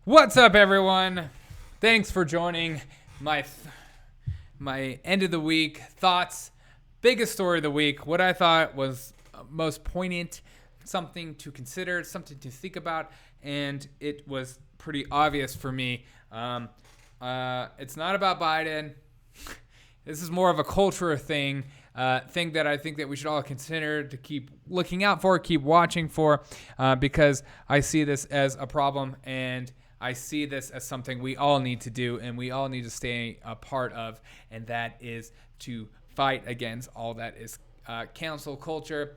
What's up, everyone? Thanks for joining my end of the week thoughts. Biggest story of the week. What I thought was most poignant, something to consider, something to think about, and it was pretty obvious for me. It's not about Biden. This is more of a culture thing. Thing that I think that we should all consider to keep looking out for, keep watching for, because I see this as a problem and I see this as something we all need to do and we all need to stay a part of, and that is to fight against all that is cancel culture.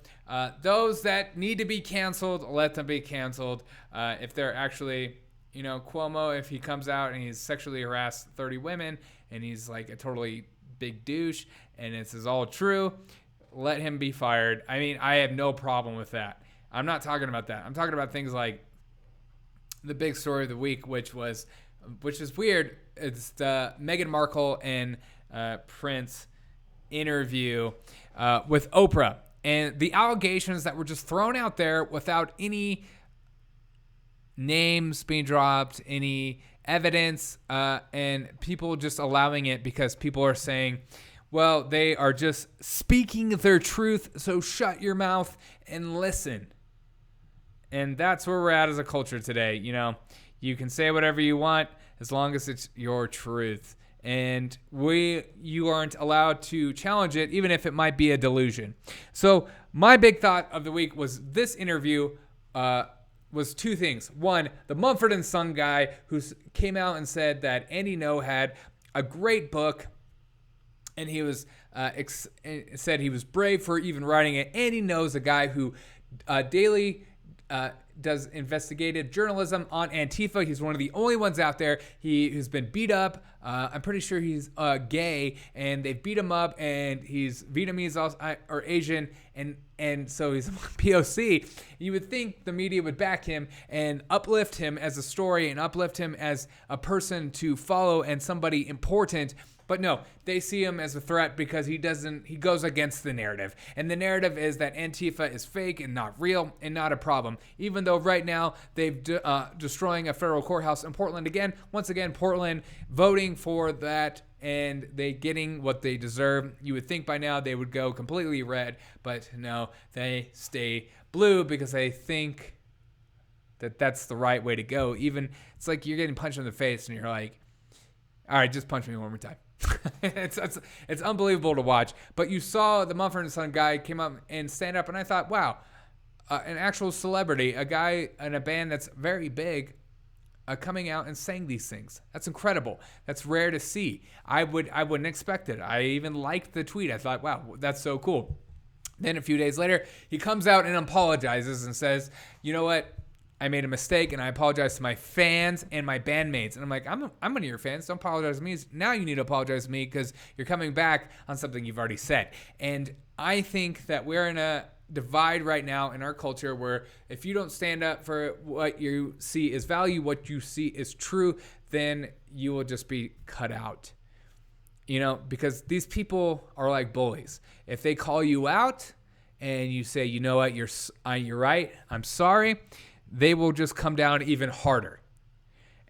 Those that need to be canceled, let them be canceled. If they're actually, Cuomo, if he comes out and he's sexually harassed 30 women and he's like a totally big douche and this is all true, let him be fired. I mean, I have no problem with that. I'm not talking about that. I'm talking about things like the big story of the week, which is weird. It's the Meghan Markle and Prince interview with Oprah, and the allegations that were just thrown out there without any names being dropped, any evidence, and people just allowing it because people are saying, well, they are just speaking their truth, so shut your mouth and listen. And that's where we're at as a culture today. You can say whatever you want as long as it's your truth. And you aren't allowed to challenge it, even if it might be a delusion. So my big thought of the week was this interview was two things. One, the Mumford & Son guy who came out and said that Andy Ngo had a great book, and he was said he was brave for even writing it. Andy Ngo's a guy who daily does investigative journalism on Antifa. He's one of the only ones out there. He's been beat up. I'm pretty sure he's gay, and they've beat him up, and he's Vietnamese also, or Asian, and so he's POC. You would think the media would back him and uplift him as a story and uplift him as a person to follow and somebody important. But no, they see him as a threat because he goes against the narrative. And the narrative is that Antifa is fake and not real and not a problem. Even though right now they've destroying a federal courthouse in Portland again. Once again, Portland voting for that and they getting what they deserve. You would think by now they would go completely red, but no, they stay blue because they think that that's the right way to go. Even it's like you're getting punched in the face and you're like, all right, just punch me one more time. It's unbelievable to watch. But you saw the Mumford & Son guy came up and stand up, and I thought, wow, an actual celebrity, a guy in a band that's very big, coming out and saying these things. That's incredible. That's rare to see. I wouldn't expect it. I even liked the tweet. I thought, wow, that's so cool. Then a few days later, he comes out and apologizes and says, you know what? I made a mistake, and I apologize to my fans and my bandmates. And I'm like, I'm one of your fans. Don't apologize to me. Now you need to apologize to me because you're coming back on something you've already said. And I think that we're in a divide right now in our culture where if you don't stand up for what you see is value, what you see is true, then you will just be cut out. Because these people are like bullies. If they call you out and you say, you know what, you're right, I'm sorry, they will just come down even harder.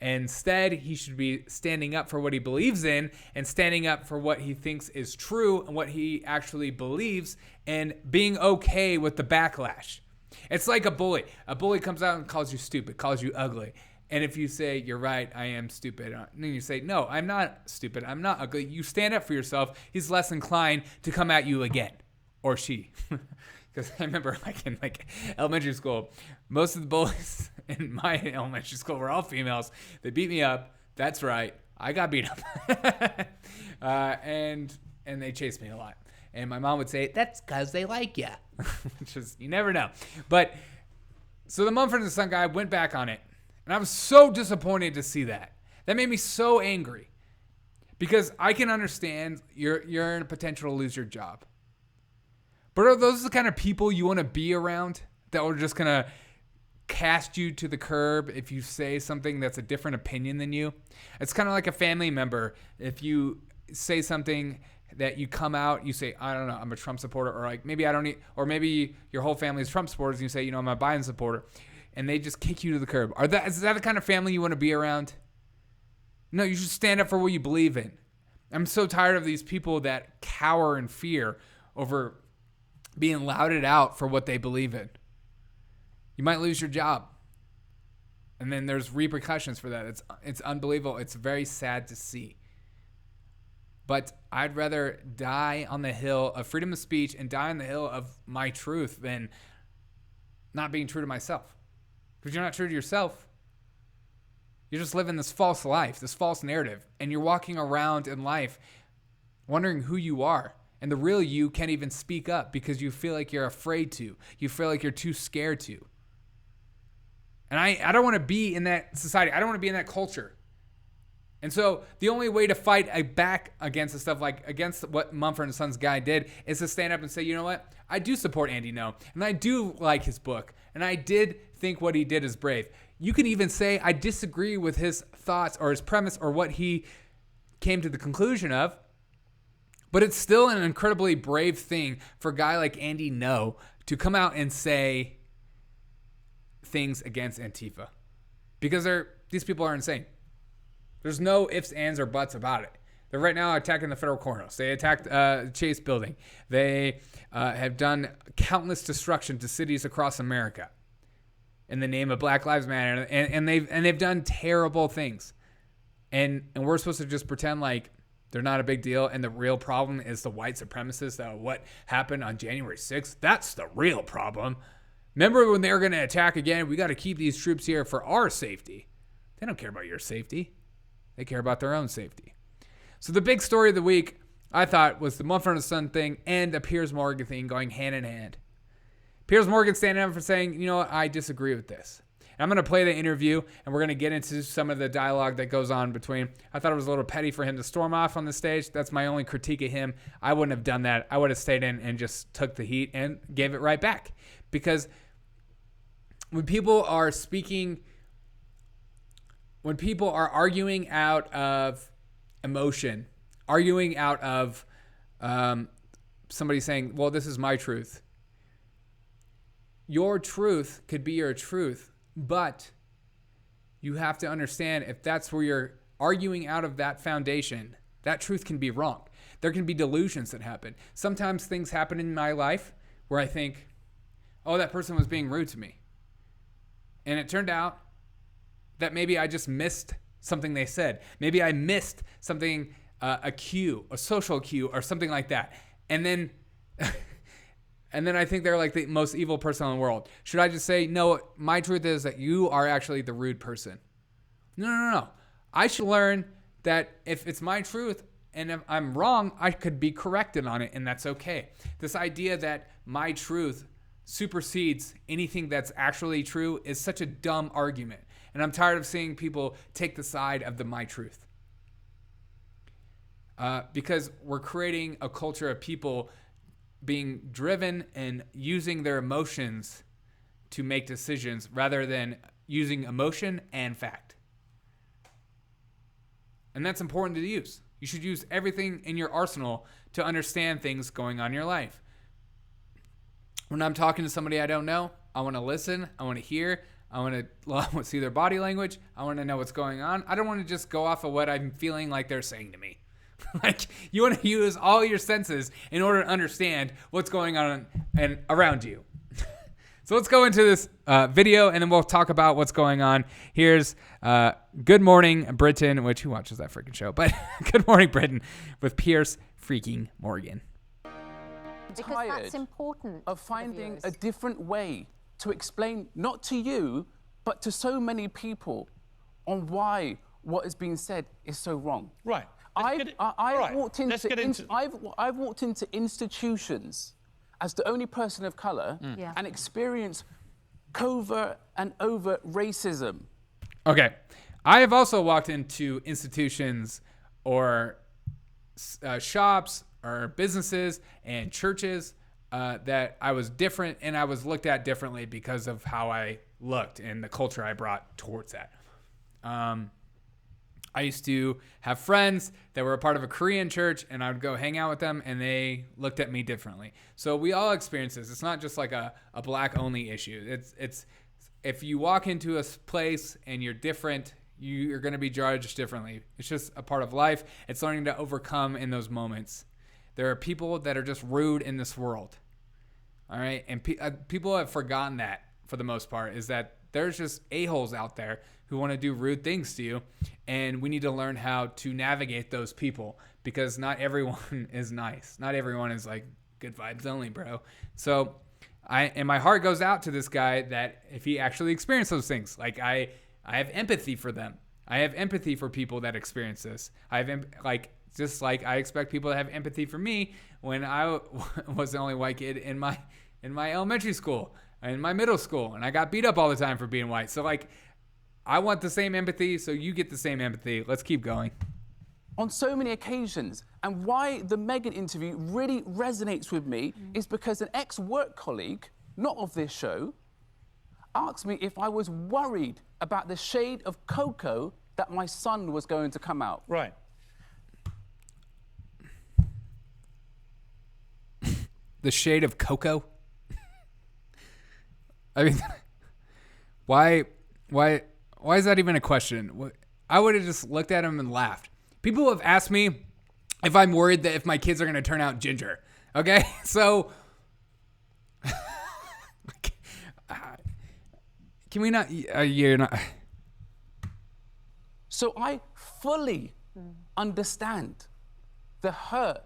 Instead, he should be standing up for what he believes in and standing up for what he thinks is true and what he actually believes and being okay with the backlash. It's like a bully. A bully comes out and calls you stupid, calls you ugly. And if you say, you're right, I am stupid, and then you say, no, I'm not stupid, I'm not ugly, you stand up for yourself, he's less inclined to come at you again. Or she. Because I remember in elementary school, most of the bullies in my elementary school were all females. They beat me up. That's right. I got beat up. And they chased me a lot. And my mom would say, that's because they like you. Which is, you never know. But, so the Mumford & Son guy went back on it. And I was so disappointed to see that. That made me so angry. Because I can understand you're in a potential to lose your job. But are those the kind of people you want to be around that are just going to cast you to the curb if you say something that's a different opinion than you? It's kind of like a family member. If you say something that you come out, you say, I don't know, I'm a Trump supporter, or like maybe I don't need, or maybe your whole family is Trump supporters and you say, I'm a Biden supporter. and they just kick you to the curb. Is that the kind of family you want to be around? No, you should stand up for what you believe in. I'm so tired of these people that cower in fear over being lauded out for what they believe in. You might lose your job. And then there's repercussions for that. It's unbelievable. It's very sad to see. But I'd rather die on the hill of freedom of speech and die on the hill of my truth than not being true to myself. Because you're not true to yourself. You're just living this false life, this false narrative. And you're walking around in life wondering who you are. And the real you can't even speak up because you feel like you're afraid to. You feel like you're too scared to. And I don't want to be in that society. I don't want to be in that culture. And so the only way to fight back against the stuff like against what Mumford & Sons guy did is to stand up and say, you know what? I do support Andy Ngo. And I do like his book. And I did think what he did is brave. You can even say I disagree with his thoughts or his premise or what he came to the conclusion of. But it's still an incredibly brave thing for a guy like Andy Ngo to come out and say things against Antifa. Because these people are insane. There's no ifs, ands, or buts about it. They're right now attacking the federal courthouse. They attacked Chase Building. They have done countless destruction to cities across America in the name of Black Lives Matter, and they've done terrible things. And we're supposed to just pretend like they're not a big deal, and the real problem is the white supremacists. What happened on January 6th? That's the real problem. Remember when they were going to attack again? We got to keep these troops here for our safety. They don't care about your safety. They care about their own safety. So the big story of the week, I thought, was the Mumford & Son thing and the Piers Morgan thing going hand in hand. Piers Morgan standing up for saying, you know what, I disagree with this. And I'm going to play the interview, and we're going to get into some of the dialogue that goes on between. I thought it was a little petty for him to storm off on the stage. That's my only critique of him. I wouldn't have done that. I would have stayed in and just took the heat and gave it right back. Because when people are speaking, when people are arguing out of emotion, arguing out of somebody saying, well, this is my truth. Your truth could be your truth, but you have to understand if that's where you're arguing out of that foundation, that truth can be wrong. There can be delusions that happen. Sometimes things happen in my life where I think, oh, that person was being rude to me. And it turned out that maybe I just missed something they said. Maybe I missed something, a cue, a social cue, or something like that. And then I think they're like the most evil person in the world. Should I just say, no, my truth is that you are actually the rude person? No. I should learn that if it's my truth and if I'm wrong, I could be corrected on it, and that's okay. This idea that my truth supersedes anything that's actually true is such a dumb argument. And I'm tired of seeing people take the side of the my truth. Because we're creating a culture of people being driven and using their emotions to make decisions rather than using emotion and fact. And that's important to use. You should use everything in your arsenal to understand things going on in your life. When I'm talking to somebody I don't know, I want to listen, I want to hear, I want to see their body language, I want to know what's going on. I don't want to just go off of what I'm feeling like they're saying to me. Like, you want to use all your senses in order to understand what's going on and around you. So let's go into this video, and then we'll talk about what's going on. Here's Good Morning Britain, which who watches that freaking show? But Good Morning Britain with Piers freaking Morgan. Because that's important of finding a different way to explain, not to you, but to so many people, on why what is being said is so wrong. Right. I've walked into institutions as the only person of colour and experienced covert and overt racism. Okay. I have also walked into institutions or shops or businesses and churches that I was different and I was looked at differently because of how I looked and the culture I brought towards that. I used to have friends that were a part of a Korean church, and I would go hang out with them, and they looked at me differently. So we all experience this. It's not just like a black-only issue. if you walk into a place and you're different, you're going to be judged differently. It's just a part of life. It's learning to overcome in those moments. There are people that are just rude in this world. All right. And people have forgotten that for the most part, is that there's just a-holes out there who want to do rude things to you. And we need to learn how to navigate those people, because not everyone is nice. Not everyone is like good vibes only, bro. So and my heart goes out to this guy that if he actually experienced those things, like I have empathy for them. I have empathy for people that experience this. Just like I expect people to have empathy for me when I was the only white kid in my elementary school, in my middle school, and I got beat up all the time for being white. So like, I want the same empathy, so you get the same empathy. Let's keep going. On so many occasions, and why the Meghan interview really resonates with me is because an ex-work colleague, not of this show, asked me if I was worried about the shade of cocoa that my son was going to come out. Right. The shade of cocoa? I mean, why is that even a question? I would have just looked at him and laughed. People have asked me if I'm worried that if my kids are going to turn out ginger. Okay? So, can we not, you're not. So I fully understand the hurt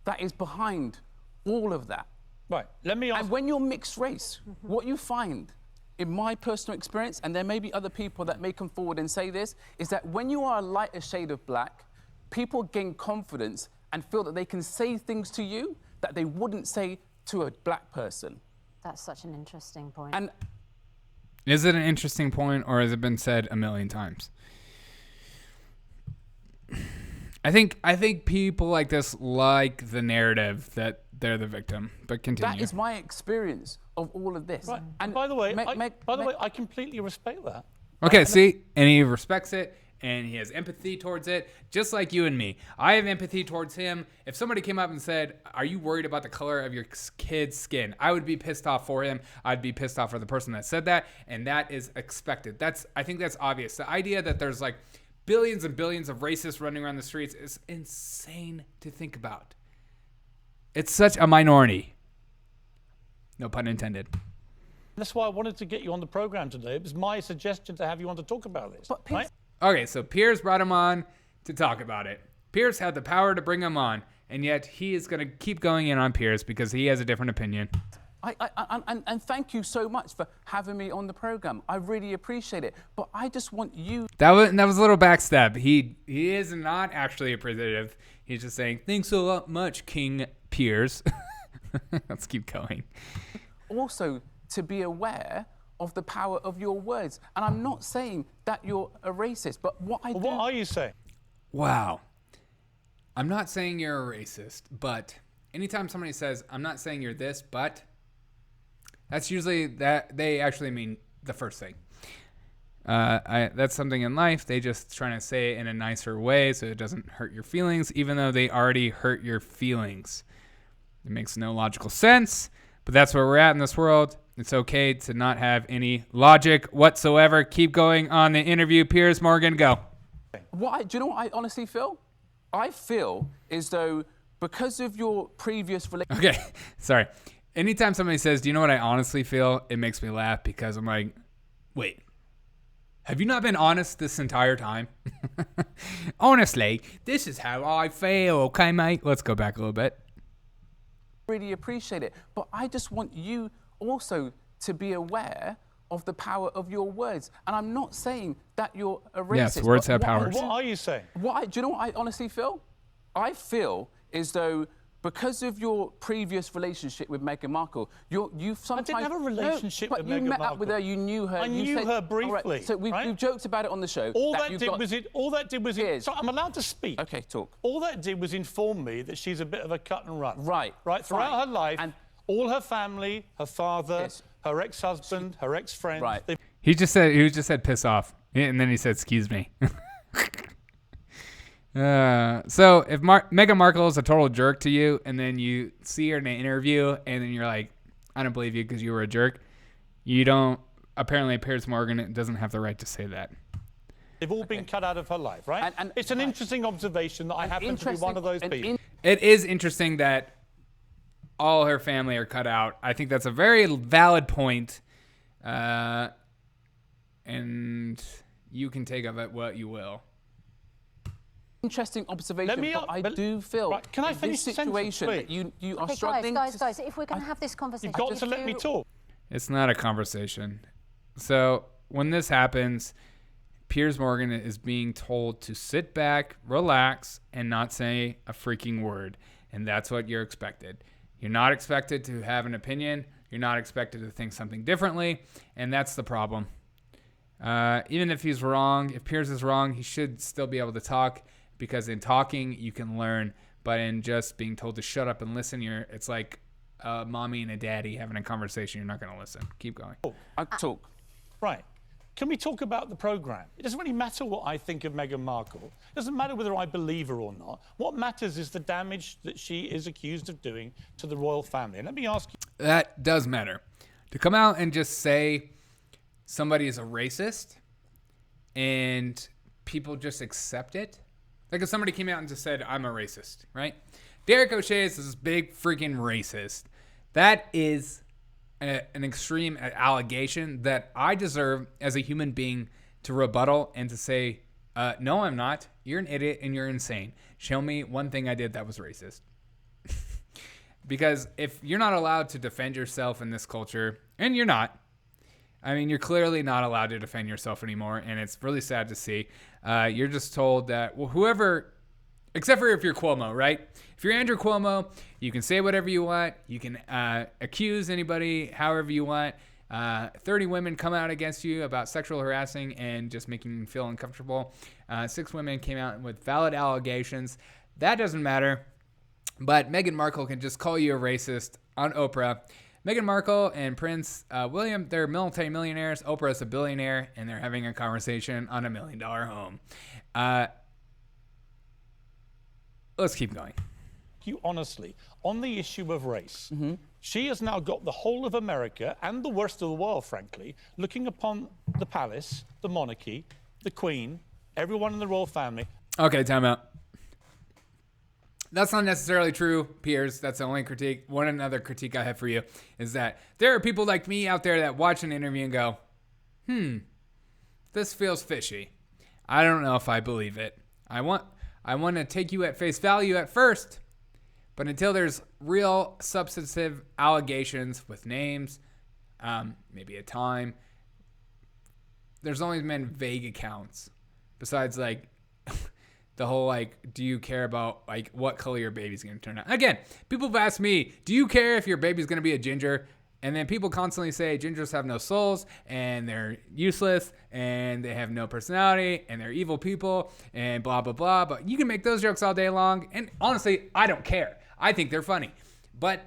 that is behind all of that. Right. Let me ask. And when you're mixed race, what you find, in my personal experience, and there may be other people that may come forward and say this, is that when you are a lighter shade of black, people gain confidence and feel that they can say things to you that they wouldn't say to a black person. That's such an interesting point. And is it an interesting point, or has it been said a million times? I think people like this like the narrative that they're the victim, but continue. That is my experience of all of this. Right. And by the way, I completely respect that. Okay, see? And he respects it, and he has empathy towards it, just like you and me. I have empathy towards him. If somebody came up and said, are you worried about the color of your kid's skin? I would be pissed off for him. I'd be pissed off for the person that said that, and that is expected. I think that's obvious. The idea that there's like billions and billions of racists running around the streets is insane to think about. It's such a minority. No pun intended. That's why I wanted to get you on the program today. It was my suggestion to have you on to talk about this. But right? Okay, so Piers brought him on to talk about it. Piers had the power to bring him on, and yet he is going to keep going in on Piers because he has a different opinion. And thank you so much for having me on the program. I really appreciate it. But I just want you. That was a little backstab. He is not actually appreciative. He's just saying, thanks a lot much, King Piers. Let's keep going. Also, to be aware of the power of your words. And I'm not saying that you're a racist, but what are you saying? Wow. I'm not saying you're a racist, but anytime somebody says, I'm not saying you're this, but that's usually that they actually mean the first thing. That's something in life. They just trying to say it in a nicer way so it doesn't hurt your feelings, even though they already hurt your feelings. It makes no logical sense, but that's where we're at in this world. It's okay to not have any logic whatsoever. Keep going on the interview. Piers Morgan, go. Do you know what I honestly feel? I feel as though because of your previous relationship. Okay, sorry. Anytime somebody says, do you know what I honestly feel? It makes me laugh because I'm like, wait, have you not been honest this entire time? Honestly, this is how I feel. Okay, mate? Let's go back a little bit. Really appreciate it. But I just want you also to be aware of the power of your words. And I'm not saying that you're a racist. Yes, words have power. What are you saying? Do you know what I honestly feel? I feel as though because of your previous relationship with Meghan Markle, you've sometimes... I didn't have a relationship with Meghan Markle. But you met up with her, you knew her. I knew her briefly. Right, so we've joked about it on the show. All that did was... So I'm allowed to speak. Okay, talk. All that did was inform me that she's a bit of a cut and run. Right. Right, throughout her life, and all her family, her father, her ex-husband, her ex-friend... Right. He just said piss off, and then he said, excuse me. So if Meghan Markle is a total jerk to you, and then you see her in an interview, and then you're like, I don't believe you because you were a jerk, you don't apparently Piers Morgan doesn't have the right to say that. They've all been cut out of her life, right? And it's an interesting observation that I happen to be one of those people. It is interesting that all her family are cut out. I think that's a very valid point. And you can take of it what you will. Interesting observation, but I do feel can I finish this situation that you are struggling. Guys, if we're going to have this conversation, you've got to let me talk. It's not a conversation. So when this happens, Piers Morgan is being told to sit back, relax, and not say a freaking word. And that's what you're expected. You're not expected to have an opinion. You're not expected to think something differently. And that's the problem. Even if he's wrong, if Piers is wrong, he should still be able to talk, because in talking, you can learn. But in just being told to shut up and listen, it's like a mommy and a daddy having a conversation. You're not going to listen. Keep going. I talk. Right. Can we talk about the programme? It doesn't really matter what I think of Meghan Markle. It doesn't matter whether I believe her or not. What matters is the damage that she is accused of doing to the royal family. And let me ask you... That does matter. To come out and just say somebody is a racist and people just accept it. Like if somebody came out and just said, I'm a racist, right? Derek O'Shea is this big freaking racist. That is an extreme allegation that I deserve as a human being to rebuttal and to say, no, I'm not. You're an idiot and you're insane. Show me one thing I did that was racist. Because if you're not allowed to defend yourself in this culture, and you're not, I mean, you're clearly not allowed to defend yourself anymore, and it's really sad to see. You're just told that, well, whoever, except for if you're Cuomo, right? If you're Andrew Cuomo, you can say whatever you want. You can accuse anybody however you want. 30 women come out against you about sexual harassing and just making you feel uncomfortable. 6 women came out with valid allegations. That doesn't matter. But Meghan Markle can just call you a racist on Oprah. Meghan Markle and Prince William, they're multi-millionaires. Oprah's a billionaire, and they're having a conversation on $1 million home. Let's keep going. You honestly, on the issue of race, she has now got the whole of America and the worst of the world, frankly, looking upon the palace, the monarchy, the Queen, everyone in the royal family. Okay, time out. That's not necessarily true, Piers. That's the only critique. Another critique I have for you is that there are people like me out there that watch an interview and go, this feels fishy. I don't know if I believe it. I want to take you at face value at first, but until there's real substantive allegations with names, maybe a time, there's only been vague accounts. Besides, like, the whole, like, do you care about, like, what color your baby's going to turn out? Again, people have asked me, do you care if your baby's going to be a ginger? And then people constantly say gingers have no souls and they're useless and they have no personality and they're evil people and blah, blah, blah. But you can make those jokes all day long. And honestly, I don't care. I think they're funny. But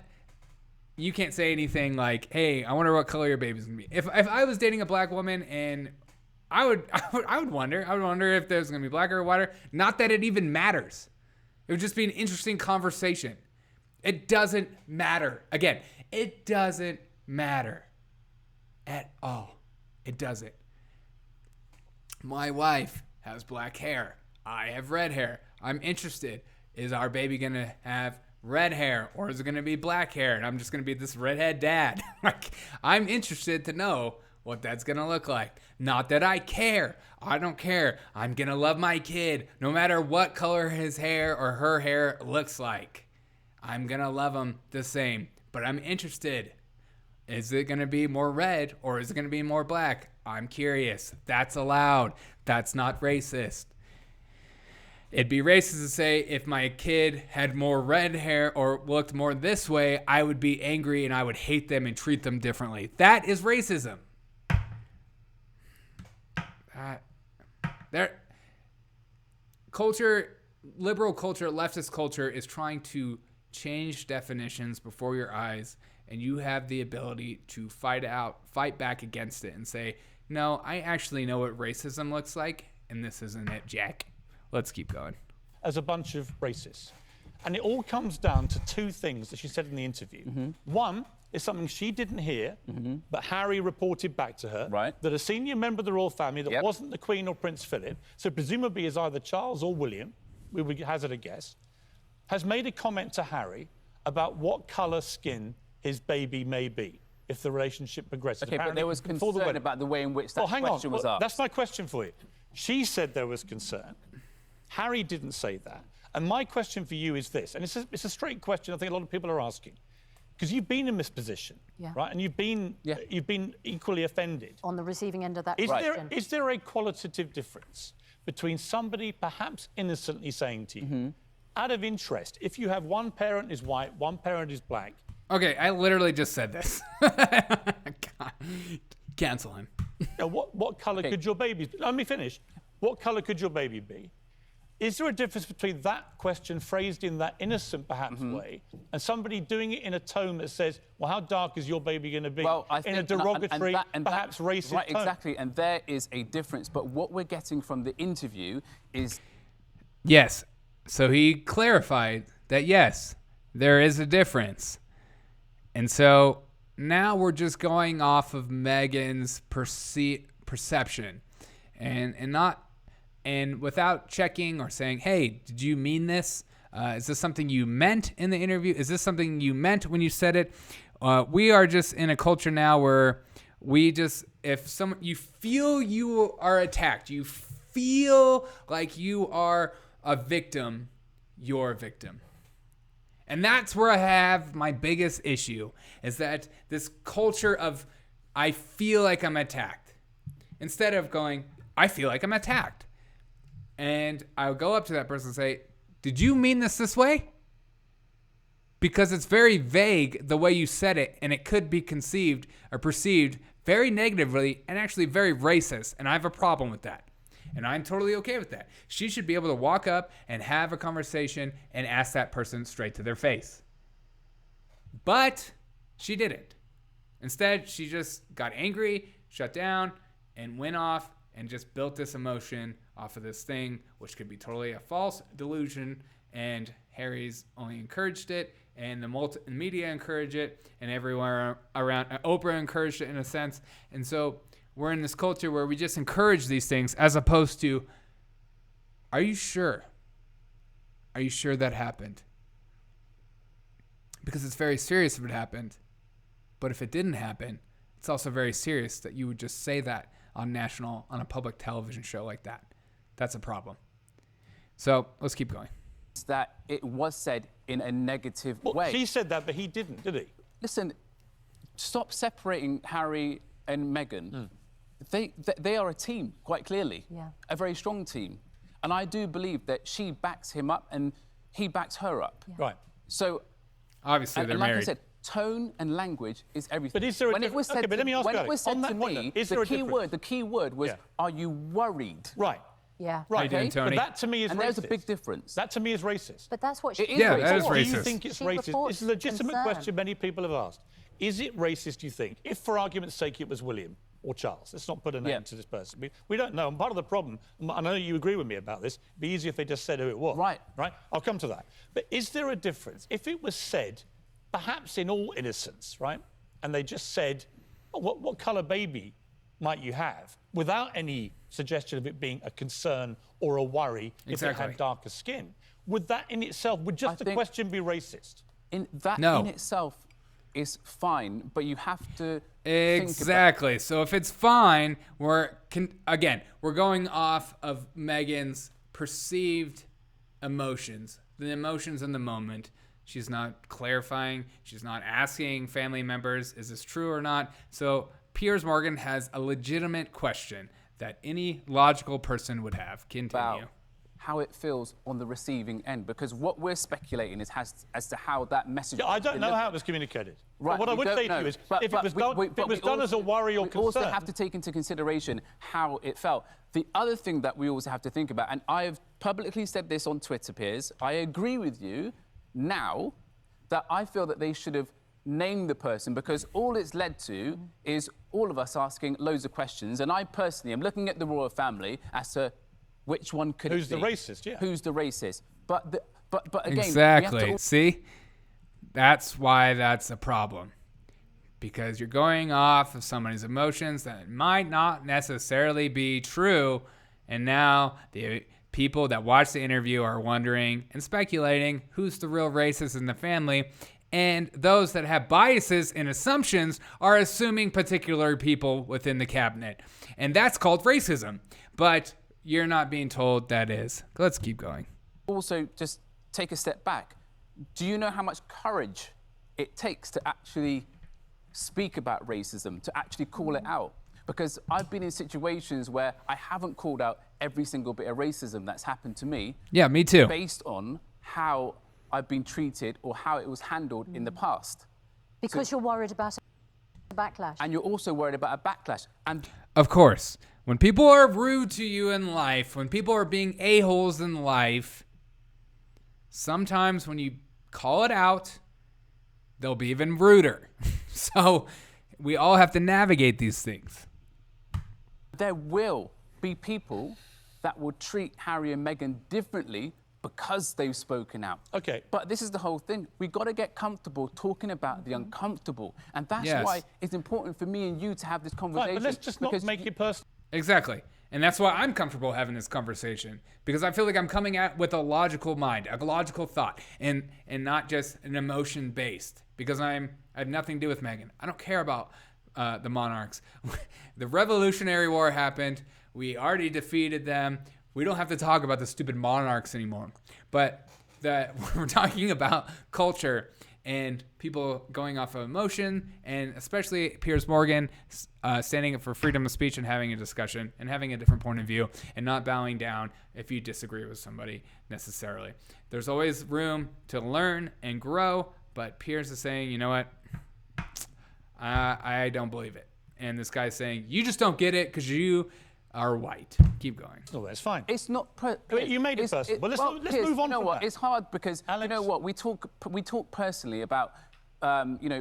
you can't say anything like, hey, I wonder what color your baby's going to be. If I was dating a black woman and I would wonder if there's going to be blacker or whiter. Not that it even matters. It would just be an interesting conversation. It doesn't matter. Again, it doesn't matter at all. It doesn't. My wife has black hair. I have red hair. I'm interested. Is our baby going to have red hair or is it going to be black hair? And I'm just going to be this redhead dad. Like, I'm interested to know what that's going to look like. Not that I care. I don't care. I'm going to love my kid no matter what color his hair or her hair looks like. I'm going to love him the same. But I'm interested. Is it going to be more red or is it going to be more black? I'm curious. That's allowed. That's not racist. It'd be racist to say if my kid had more red hair or looked more this way, I would be angry and I would hate them and treat them differently. That is racism. Their culture, liberal culture, leftist culture is trying to change definitions before your eyes, and you have the ability to fight back against it and say, no, I actually know what racism looks like, and this isn't it, Jack. Let's keep going. As a bunch of racists. And it all comes down to 2 things that she said in the interview. One is something she didn't hear, but Harry reported back to her. Right. That a senior member of the royal family that Yep. wasn't the Queen or Prince Philip, so presumably is either Charles or William, we would hazard a guess, has made a comment to Harry about what colour skin his baby may be if the relationship progresses. Okay, but Apparently, there was before the concern wedding. about the way in which that hang question on. was asked. That's my question for you. She said there was concern. Harry didn't say that. And my question for you is this, and it's a straight question I think a lot of people are asking, because you've been in this position, right? And you've been equally offended. On the receiving end of that Is question. is there a qualitative difference between somebody perhaps innocently saying to you, out of interest, if you have one parent is white, one parent is black? Okay, I literally just said this. God. Cancel him. Now, what colour could your baby be? Let me finish. What colour could your baby be? Is there a difference between that question phrased in that innocent, perhaps, way, and somebody doing it in a tone that says, well, how dark is your baby going to be? Well, I think, in a derogatory, perhaps racist right, tone. exactly, and there is a difference. But what we're getting from the interview is... Yes. So he clarified that, yes, there is a difference. And so now we're just going off of Meghan's perception and without checking or saying, hey, did you mean this? Is this something you meant in the interview? Is this something you meant when you said it? We are just in a culture now where if you feel you are attacked, you feel like you are a victim, you're a victim. And that's where I have my biggest issue, is that this culture of I feel like I'm attacked. Instead of going, I feel like I'm attacked. And I'll go up to that person and say, did you mean this way? Because it's very vague the way you said it, and it could be conceived or perceived very negatively and actually very racist. And I have a problem with that. And I'm totally okay with that. She should be able to walk up and have a conversation and ask that person straight to their face. But she didn't. Instead, she just got angry, shut down, and went off and just built this emotion off of this thing, which could be totally a false delusion. And Harry's only encouraged it, and the media encouraged it, and everywhere around, Oprah encouraged it in a sense. And so we're in this culture where we just encourage these things as opposed to, are you sure? Are you sure that happened? Because it's very serious if it happened. But if it didn't happen, it's also very serious that you would just say that on a public television show like that. That's a problem. So let's keep going. That it was said in a negative way. She said that, but he didn't, did he? Listen, stop separating Harry and Meghan. They are a team, quite clearly. Yeah. A very strong team. And I do believe that she backs him up and he backs her up. Yeah. Right. So, obviously they're like married. I said, tone and language is everything. But is there a when it was difference? said Okay, but let me ask when you, it was on said that to point, me, is there a difference? the key word was, Yeah. are you worried? Right. Yeah. Right. How you doing, Tony? But that to me is And racist. there's a big difference. That to me is racist. But that's what she It is Yeah, racist. that is Do you racist. think it's She racist? reports It's a legitimate concern. question many people have asked. Is it racist, do you think, if for argument's sake it was William or Charles? Let's not put a name to this person. We don't know. And part of the problem, and I know you agree with me about this, it'd be easier if they just said who it was. Right. Right? I'll come to that. But is there a difference? If it was said, perhaps in all innocence, right, and they just said, oh, what colour baby might you have, without any suggestion of it being a concern or a worry if it Exactly. had darker skin, would that in itself, would just the question be racist? No. In itself is fine, but you have to Exactly. So if it's fine, we're going off of Meghan's perceived emotions, the emotions in the moment. She's not clarifying. She's not asking family members, is this true or not? So Piers Morgan has a legitimate question that any logical person would have. Continue. about how it feels on the receiving end, because what we're speculating is as to how that message. Yeah, I don't know delivered. how it was communicated. Right, But what I we would don't say to know. you is, But if it was done as a worry or we concern. also have to take into consideration how it felt. The other thing that we also have to think about, and I have publicly said this on Twitter, Piers, I agree with you now that I feel that they should have named the person, because all it's led to is all of us asking loads of questions. And I personally am looking at the royal family as to which one could Who's it be? the racist, yeah. Who's the racist? But again, we have Exactly. to See? That's why that's a problem. because you're going off of somebody's emotions that might not necessarily be true. And now the people that watch the interview are wondering and speculating who's the real racist in the family. And those that have biases and assumptions are assuming particular people within the cabinet. And that's called racism. But you're not being told that is. Let's keep going. Also, just take a step back. Do you know how much courage it takes to actually speak about racism, to actually call it out? Because I've been in situations where I haven't called out every single bit of racism that's happened to me. Yeah, me too. Based on how I've been treated or how it was handled in the past. Because you're worried about a backlash. And you're also worried about a backlash. And of course, when people are rude to you in life, when people are being a-holes in life, sometimes when you call it out, they'll be even ruder. So we all have to navigate these things. There will be people that will treat Harry and Meghan differently because they've spoken out. Okay. But this is the whole thing. We've got to get comfortable talking about the uncomfortable. And that's why it's important for me and you to have this conversation. Right, but let's just not make it personal. Exactly. And that's why I'm comfortable having this conversation, because I feel like I'm coming at with a logical mind, a logical thought, and not just an emotion based, because I have nothing to do with Meghan. I don't care about the monarchs. The Revolutionary War happened. We already defeated them. We don't have to talk about the stupid monarchs anymore. But that we're talking about culture and people going off of emotion, and especially Piers Morgan standing up for freedom of speech and having a discussion and having a different point of view and not bowing down if you disagree with somebody necessarily. There's always room to learn and grow, but Piers is saying, you know what? I don't believe it. And this guy's saying, you just don't get it because you are white. Keep going. No, that's fine. It's not. You made it personal. But let's move on. You know from what? that. It's hard because Alex? you know what? We talk personally about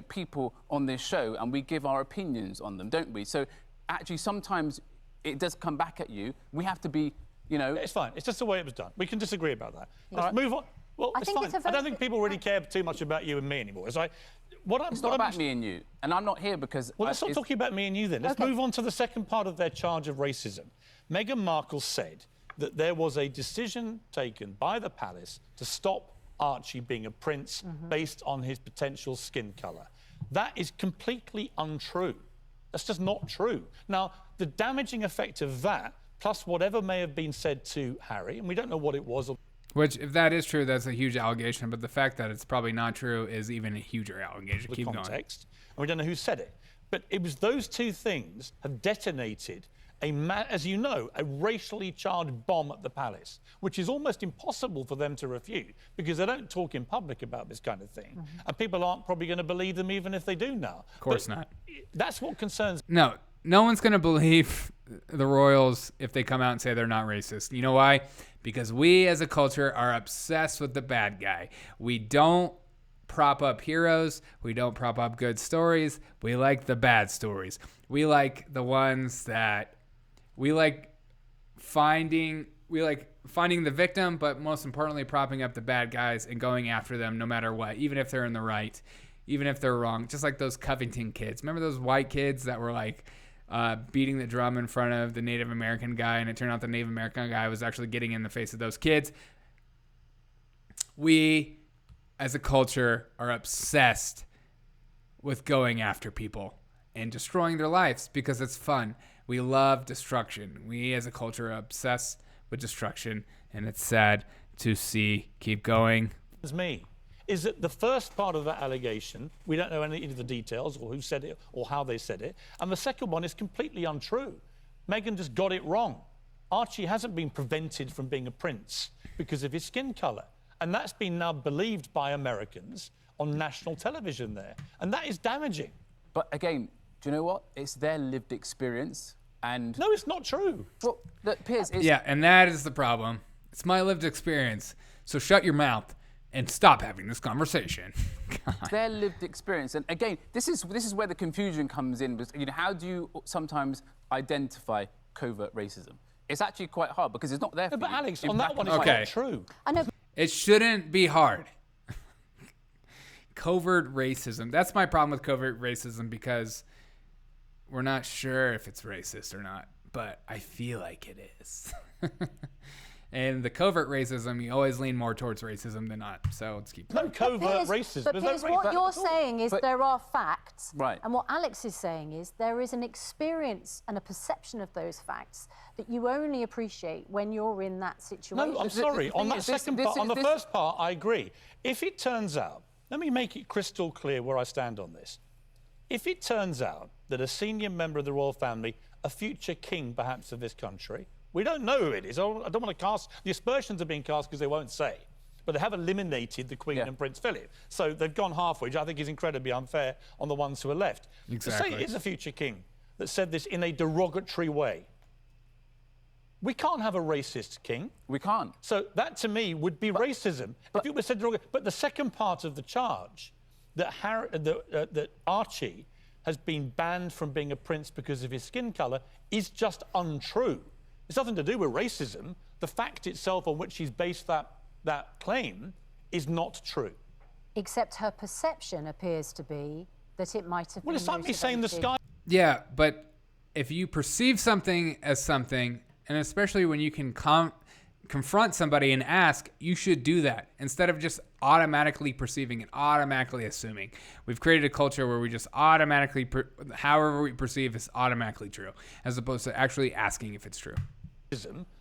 people on this show, and we give our opinions on them, don't we? So actually, sometimes it does come back at you. We have to be, It's fine. It's just the way it was done. We can disagree about that. Let's move on. Well, it's fine. I don't think people really care too much about you and me anymore. It's not about me and you, and I'm not here because. Well, let's not talk about me and you then. Let's move on to the second part of their charge of racism. Meghan Markle said that there was a decision taken by the palace to stop Archie being a prince based on his potential skin colour. That is completely untrue. That's just not true. Now, the damaging effect of that, plus whatever may have been said to Harry, and we don't know what it was. Which, if that is true, that's a huge allegation. But the fact that it's probably not true is even a huger allegation. The Keep context, and we don't know who said it. But it was those two things have detonated as you know, a racially charged bomb at the palace, which is almost impossible for them to refute because they don't talk in public about this kind of thing. And people aren't probably going to believe them even if they do now. Of course not. That's what concerns me. No one's going to believe the royals if they come out and say they're not racist. You know why? Because we as a culture are obsessed with the bad guy. We don't prop up heroes. We don't prop up good stories. We like the bad stories. We like the ones that we like finding the victim, but most importantly, propping up the bad guys and going after them no matter what, even if they're in the right, even if they're wrong. Just like those Covington kids. Remember those white kids that were like beating the drum in front of the Native American guy, and it turned out the Native American guy was actually getting in the face of those kids? We, as a culture, are obsessed with going after people and destroying their lives because it's fun. We love destruction. We as a culture are obsessed with destruction, and it's sad to see. Keep going. It's me. Is that the first part of that allegation, we don't know any of the details or who said it or how they said it, and the second one is completely untrue. Meghan just got it wrong. Archie hasn't been prevented from being a prince because of his skin colour, and that's been now believed by Americans on national television there, and that is damaging. But again, do you know what? It's their lived experience, and... No, it's not true. Well, look, Piers, Yeah, and that is the problem. It's my lived experience. So shut your mouth and stop having this conversation. Their lived experience. And again, this is where the confusion comes in. How do you sometimes identify covert racism? It's actually quite hard because it's not there for But you. Alex, on that one, it's not true. I know. It shouldn't be hard. covert racism. That's my problem with covert racism, because we're not sure if it's racist or not, but I feel like it is. And the covert racism, you always lean more towards racism than not. So let's keep going. No covert racism. But Piers, what you're saying is there are facts. Right. And what Alex is saying is there is an experience and a perception of those facts that you only appreciate when you're in that situation. No, I'm sorry. On that second part, on the first part, I agree. If it turns out, let me make it crystal clear where I stand on this. If it turns out that a senior member of the royal family, a future king perhaps of this country, we don't know who it is. I don't want to cast, the aspersions are being cast because they won't say. But they have eliminated the Queen and Prince Philip. So they've gone halfway, which I think is incredibly unfair on the ones who are left. Exactly. To say it is a future king that said this in a derogatory way. We can't have a racist king. We can't. So that, to me, would be racism. If it was said derogatory. But the second part of the charge, that Archie has been banned from being a prince because of his skin colour, is just untrue. It's nothing to do with racism. The fact itself on which he's based that claim is not true. Except her perception appears to be that it might have been. Well, it's like me saying the sky. Yeah, but if you perceive something as something, and especially when you can confront somebody and ask, you should do that instead of just automatically perceiving and automatically assuming. We've created a culture where we just automatically, however we perceive is automatically true, as opposed to actually asking if it's true.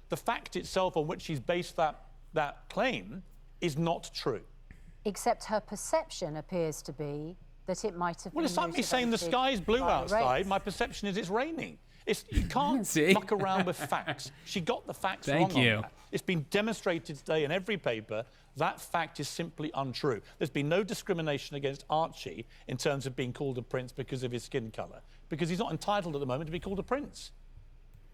The fact itself on which he's based that claim is not true. Except her perception appears to be that it might have been. Well, it's like me saying the sky's blue outside. My perception is it's raining. You can't muck around with facts. She got the facts wrong on that. It's been demonstrated today in every paper. That fact is simply untrue. There's been no discrimination against Archie in terms of being called a prince because of his skin colour, because he's not entitled at the moment to be called a prince.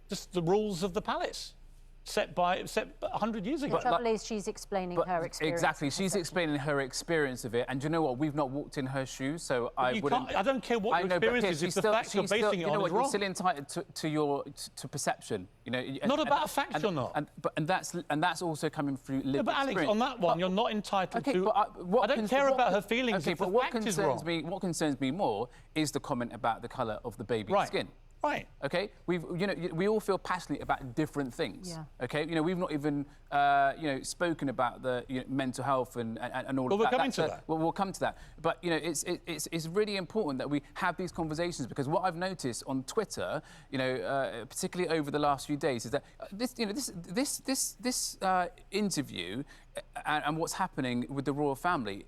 Just the rules of the palace, set 100 years ago. The trouble is she's explaining her experience. Exactly, she's explaining her experience of it. And do you know what? We've not walked in her shoes, so I wouldn't. I don't care what your experience is. If the facts you're basing it on is wrong. You're still entitled to perception. You know, not about a fact or not. And that's also coming through lived but Alex, experience. on that one, you're not entitled to. But I don't care about her feelings if the what fact is wrong. What concerns me more is the comment about the colour of the baby's skin. Right. Okay. We all feel passionate about different things. Yeah. Okay. We've not even spoken about the mental health and all of that. We're coming to that. We'll come to that. But it's really important that we have these conversations, because what I've noticed on Twitter, particularly over the last few days, is that this interview and what's happening with the royal family,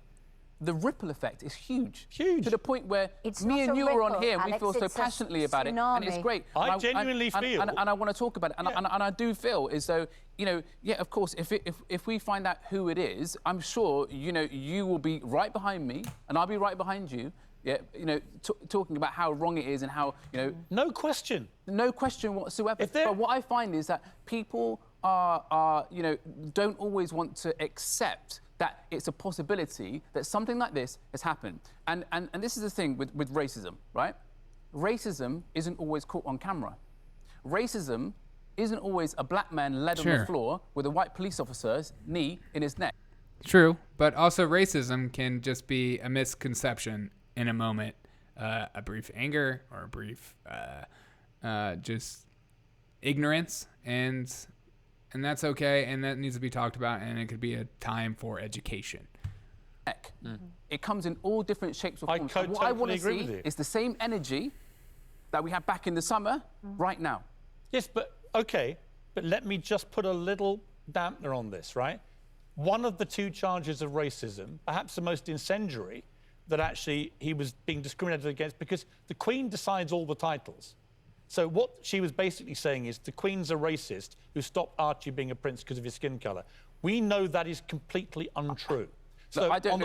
the ripple effect is huge. Huge. To the point where me and you are on here, and we feel so passionately about it, and it's great. I genuinely feel... And I want to talk about it, and I do feel as though, of course, if we find out who it is, I'm sure, you will be right behind me, and I'll be right behind you, talking about how wrong it is and how, No question. No question whatsoever. But what I find is that people don't always want to accept that it's a possibility that something like this has happened. And this is the thing with racism, right? Racism isn't always caught on camera. Racism isn't always a black man led on the floor with a white police officer's knee in his neck. True, but also racism can just be a misconception in a moment, a brief anger or a brief just ignorance, and that's okay, and that needs to be talked about, and it could be a time for education. It comes in all different shapes or forms. What I want to see is the same energy that we had back in the summer right now. Yes, but okay, but let me just put a little dampener on this, right? One of the two charges of racism, perhaps the most incendiary, that actually he was being discriminated against, because the Queen decides all the titles. So what she was basically saying is the Queen's a racist who stopped Archie being a prince because of his skin colour. We know that is completely untrue. So I don't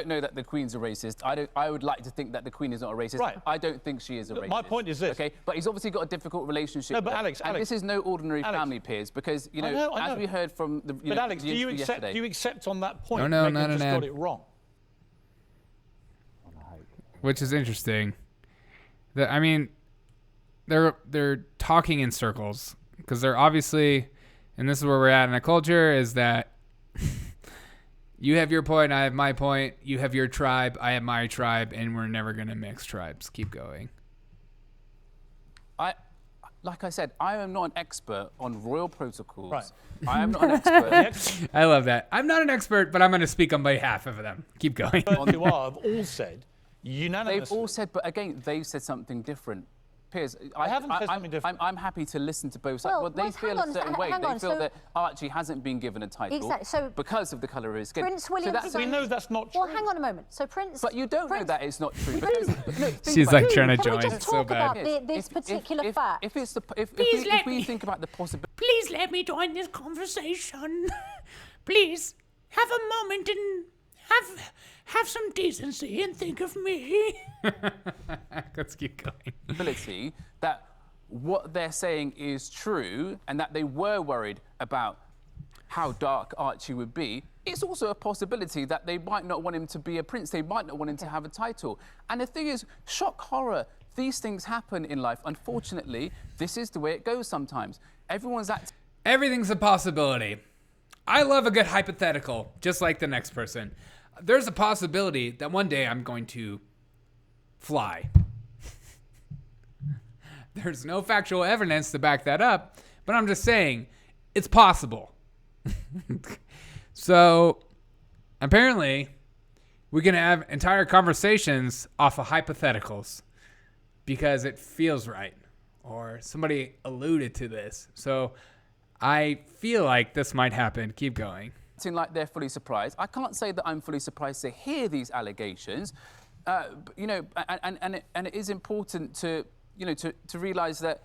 know that the Queen's a racist. I would like to think that the Queen is not a racist. Right. I don't think she is a racist. My point is this. Okay, but he's obviously got a difficult relationship. No, but Alex, this is no ordinary family, Piers, because I know. as we heard from the. But Alex, do you accept on that point? No, Meghan not just an got ad. it wrong. Which is interesting. They're talking in circles, because they're obviously, and this is where we're at in a culture, is that You have your point, I have my point. You have your tribe, I have my tribe, and we're never going to mix tribes. Keep going. Like I said, I am not an expert on royal protocols. Right. I am not an expert. I love that. I'm not an expert, but I'm going to speak on behalf of them. Keep going. But you are, have all said unanimously. They've all said, but again, they've said something different. Piers, I haven't said something different. I'm happy to listen to both sides. Well, they feel a certain way. They feel that Archie hasn't been given a title because of the colour of his skin. Prince William. We know that's not true. Well, hang on a moment. So Prince. But you don't know that it's not true. She's like trying to Can join. we just It's so talk bad. about this particular fact? If we think about the possibility. Please let me join this conversation. Please have a moment and have some decency and think of me. Let's keep going. Possibility that what they're saying is true and that they were worried about how dark Archie would be. It's also a possibility that they might not want him to be a prince. They might not want him to have a title. And the thing is, shock horror. These things happen in life. Unfortunately, this is the way it goes sometimes. Everything's a possibility. I love a good hypothetical, just like the next person. There's a possibility that one day I'm going to fly. There's no factual evidence to back that up, but I'm just saying it's possible. So apparently we can have entire conversations off of hypotheticals because it feels right, or somebody alluded to this. So I feel like this might happen. Keep going. Like they're fully surprised. I can't say that I'm fully surprised to hear these allegations, you know, and it is important to, you know, to realise that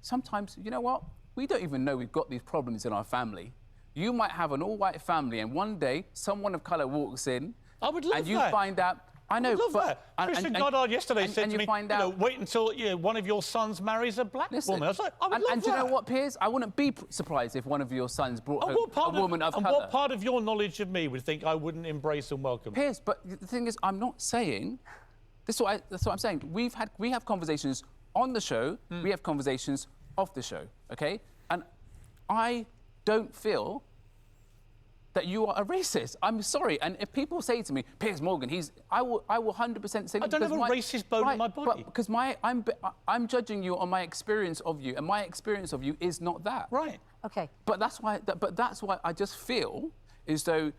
sometimes, you know what, we don't even know we've got these problems in our family. You might have an all-white family, and one day someone of colour walks in, I would love and you that. find out. I know, I love but that. Christian Goddard yesterday said to me, find out, wait until one of your sons marries a black woman. I was like, I would love that. And do you know what, Piers? I wouldn't be surprised if one of your sons brought home a woman of colour. And what part of your knowledge of me would think I wouldn't embrace and welcome? Piers, but the thing is, I'm not saying. That's what I'm saying. We have conversations on the show. We have conversations off the show. Okay, and I don't feel that you are a racist. I'm sorry. And if people say to me, Piers Morgan, I will 100% say. I don't have a racist bone in my body. But because I'm judging you on my experience of you, and my experience of you is not that. Right. Okay. But that's why I just feel as though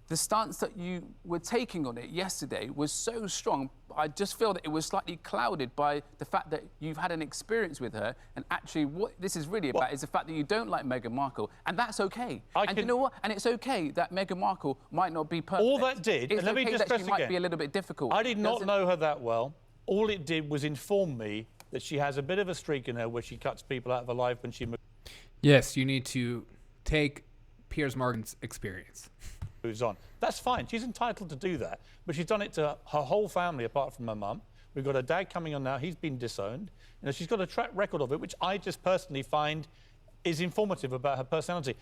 the stance that you were taking on it yesterday was so strong. I just feel that it was slightly clouded by the fact that you've had an experience with her, and actually what this is really about is the fact that you don't like Meghan Markle, and that's okay. You know what? And it's okay that Meghan Markle might not be perfect. All that did, it's and let me okay just that stress she might again, be a little bit difficult. I did not know her that well. All it did was inform me that she has a bit of a streak in her where she cuts people out of her life when she Yes, you need to take Piers Morgan's experience. moves on. That's fine. She's entitled to do that. But she's done it to her whole family apart from her mum. We've got her dad coming on now. He's been disowned. You know, she's got a track record of it, which I just personally find is informative about her personality.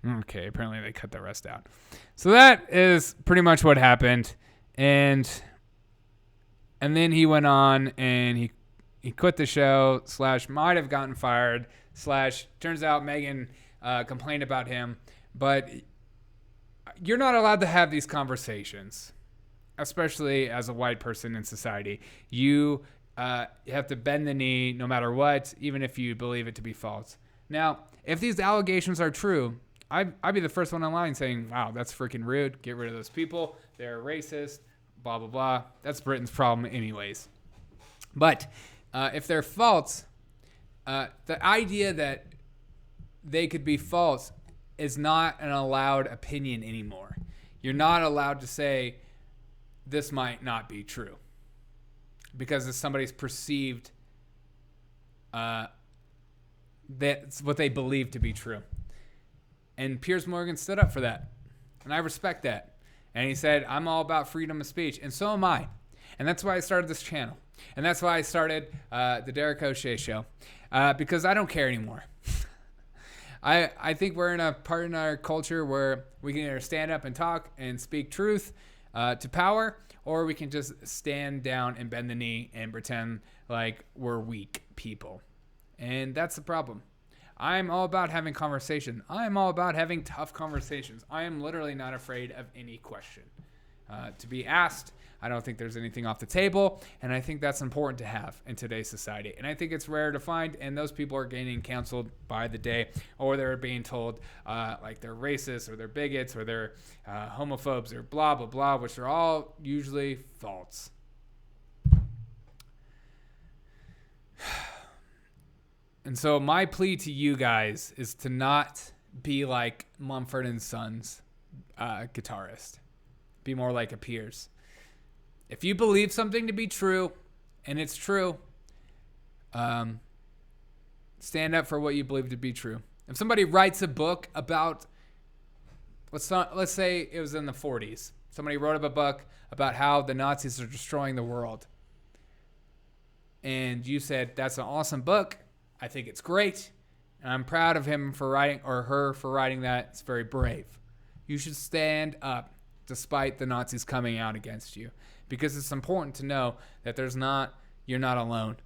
Okay, apparently they cut the rest out. So that is pretty much what happened. And then he went on and he quit the show, / might have gotten fired, / turns out Meghan complained about him. But you're not allowed to have these conversations, especially as a white person in society. You have to bend the knee no matter what, even if you believe it to be false. Now, if these allegations are true, I'd be the first one online saying, wow, that's freaking rude. Get rid of those people. They're racist, blah, blah, blah. That's Britain's problem anyways. But if they're false, the idea that they could be false is not an allowed opinion anymore. You're not allowed to say this might not be true because it's somebody's perceived that's what they believe to be true. And Piers Morgan stood up for that, and I respect that. And he said, I'm all about freedom of speech, and so am I. And that's why I started this channel, and that's why I started the Derek O'Shea Show, because I don't care anymore. I think we're in a part in our culture where we can either stand up and talk and speak truth to power, or we can just stand down and bend the knee and pretend like we're weak people. And that's the problem. I'm all about having conversation. I'm all about having tough conversations. I am literally not afraid of any question to be asked. I don't think there's anything off the table, and I think that's important to have in today's society. And I think it's rare to find, and those people are getting canceled by the day, or they're being told like they're racist, or they're bigots, or they're homophobes, or blah, blah, blah, which are all usually false. And so my plea to you guys is to not be like Mumford & Sons guitarist. Be more like a Piers. If you believe something to be true, and it's true, stand up for what you believe to be true. If somebody writes a book about, let's say it was in the 40s. Somebody wrote up a book about how the Nazis are destroying the world. And you said, that's an awesome book. I think it's great. And I'm proud of him for writing, or her for writing that. It's very brave. You should stand up despite the Nazis coming out against you. Because it's important to know that you're not alone.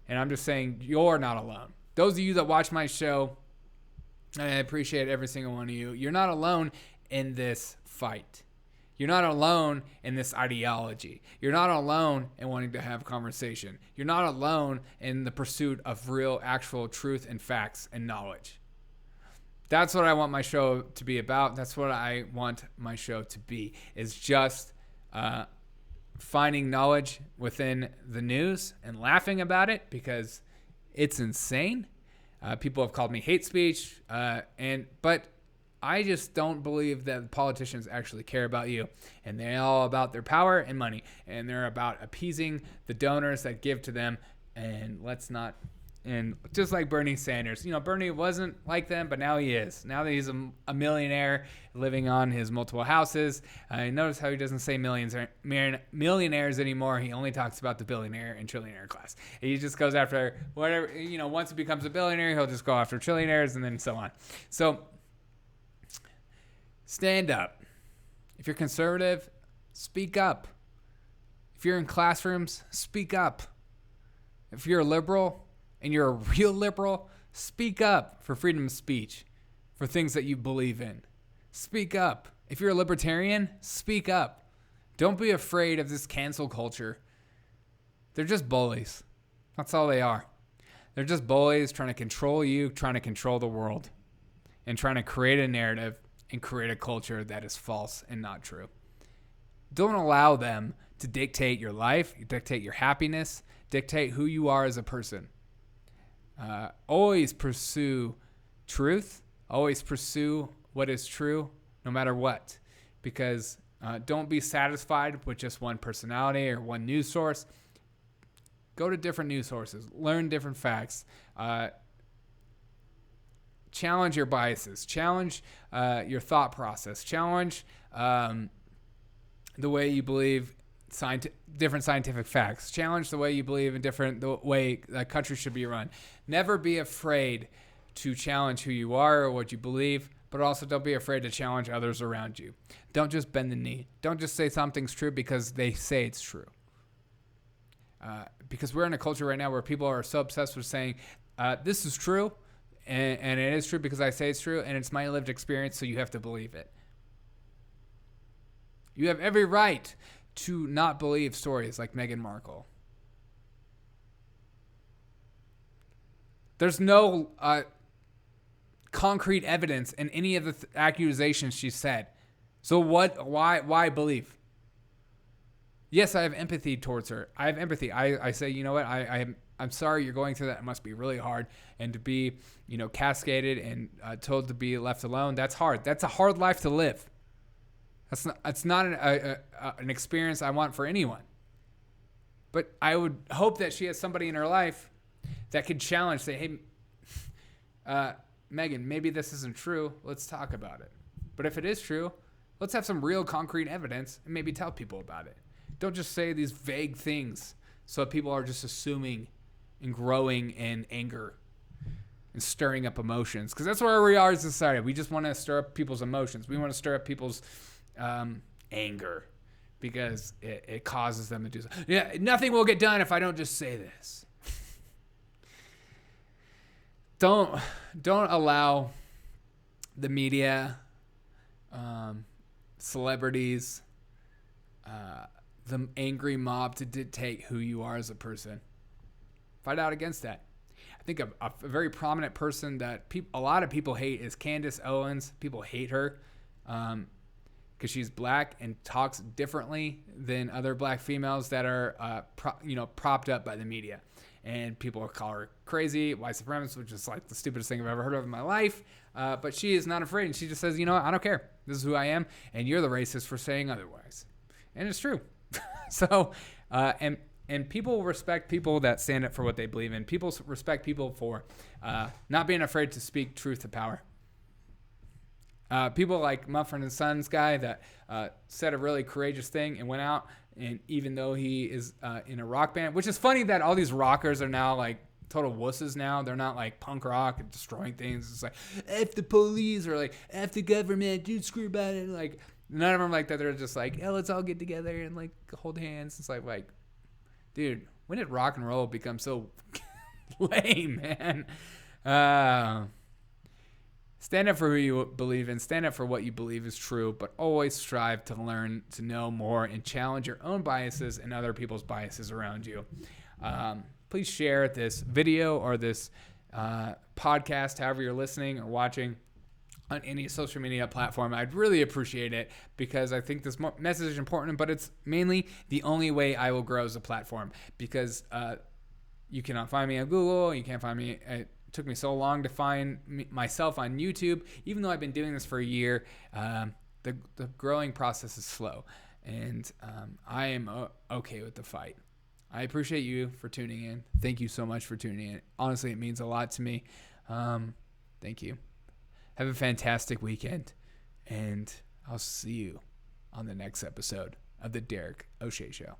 And I'm just saying, you're not alone. Those of you that watch my show, I appreciate every single one of you. You're not alone in this fight. You're not alone in this ideology. You're not alone in wanting to have conversation. You're not alone in the pursuit of real, actual truth and facts and knowledge. That's what I want my show to be about. That's what I want my show to be, is just finding knowledge within the news and laughing about it because it's insane. People have called me hate speech, but I just don't believe that politicians actually care about you, and they're all about their power and money, and they're about appeasing the donors that give to them. And just like Bernie Sanders, Bernie wasn't like them, but now he is. Now that he's a millionaire living on his multiple houses, notice how he doesn't say millionaires anymore. He only talks about the billionaire and trillionaire class. He just goes after whatever, once he becomes a billionaire, he'll just go after trillionaires and then so on. So stand up. If you're conservative, speak up. If you're in classrooms, speak up. If you're a liberal, and you're a real liberal, speak up for freedom of speech, for things that you believe in. Speak up. If you're a libertarian, speak up. Don't be afraid of this cancel culture. They're just bullies. That's all they are. They're just bullies trying to control you, trying to control the world, and trying to create a narrative and create a culture that is false and not true. Don't allow them to dictate your life, dictate your happiness, dictate who you are as a person. Always pursue truth. Always pursue what is true, no matter what. Because don't be satisfied with just one personality or one news source. Go to different news sources. Learn different facts. Challenge your biases. Challenge your thought process. Challenge the way you believe different scientific facts. Challenge the way you believe in the way a country should be run. Never be afraid to challenge who you are or what you believe, but also don't be afraid to challenge others around you. Don't just bend the knee. Don't just say something's true because they say it's true. Because we're in a culture right now where people are so obsessed with saying, this is true, and it is true because I say it's true, and it's my lived experience, so you have to believe it. You have every right to not believe stories like Meghan Markle. There's no concrete evidence in any of the accusations she said. So why believe? Yes, I have empathy towards her. I have empathy. I say, you know what? I'm sorry you're going through that. It must be really hard. And to be, cascaded and told to be left alone, that's hard. That's a hard life to live. It's not an experience I want for anyone. But I would hope that she has somebody in her life that could challenge, say, hey, Megan, maybe this isn't true. Let's talk about it. But if it is true, let's have some real concrete evidence and maybe tell people about it. Don't just say these vague things so people are just assuming and growing in anger and stirring up emotions. Because that's where we are as a society. We just want to stir up people's emotions. We want to stir up people's anger because it causes them to do something. Yeah, nothing will get done if I don't just say this. don't allow the media, celebrities, the angry mob to dictate who you are as a person. Fight out against that. I think a very prominent person that a lot of people hate is Candace Owens. People hate her because she's black and talks differently than other black females that are propped up by the media. And people call her crazy, white supremacist, which is like the stupidest thing I've ever heard of in my life. But she is not afraid. And she just says, you know what? I don't care. This is who I am. And you're the racist for saying otherwise. And it's true. So, and people respect people that stand up for what they believe in. People respect people for not being afraid to speak truth to power. People like Mumford & Sons guy that said a really courageous thing and went out, and even though he is in a rock band, which is funny that all these rockers are now like total wusses now. They're not like punk rock and destroying things. It's like, F the police, or like, F the government, dude, screw about it. Like, none of them like that. They're just like, yeah, let's all get together and like hold hands. It's like, dude, when did rock and roll become so lame, man? Stand up for who you believe in. Stand up for what you believe is true, but always strive to learn, to know more, and challenge your own biases and other people's biases around you. Please share this video or this podcast, however you're listening or watching, on any social media platform. I'd really appreciate it, because I think this message is important, but it's mainly the only way I will grow as a platform, because you cannot find me on Google. You can't find me. It took me so long to find myself on YouTube. Even though I've been doing this for a year, the growing process is slow, and I am okay with the fight. I appreciate you for tuning in. Thank you so much for tuning in. Honestly, it means a lot to me. Thank you. Have a fantastic weekend, and I'll see you on the next episode of the Derek O'Shea Show.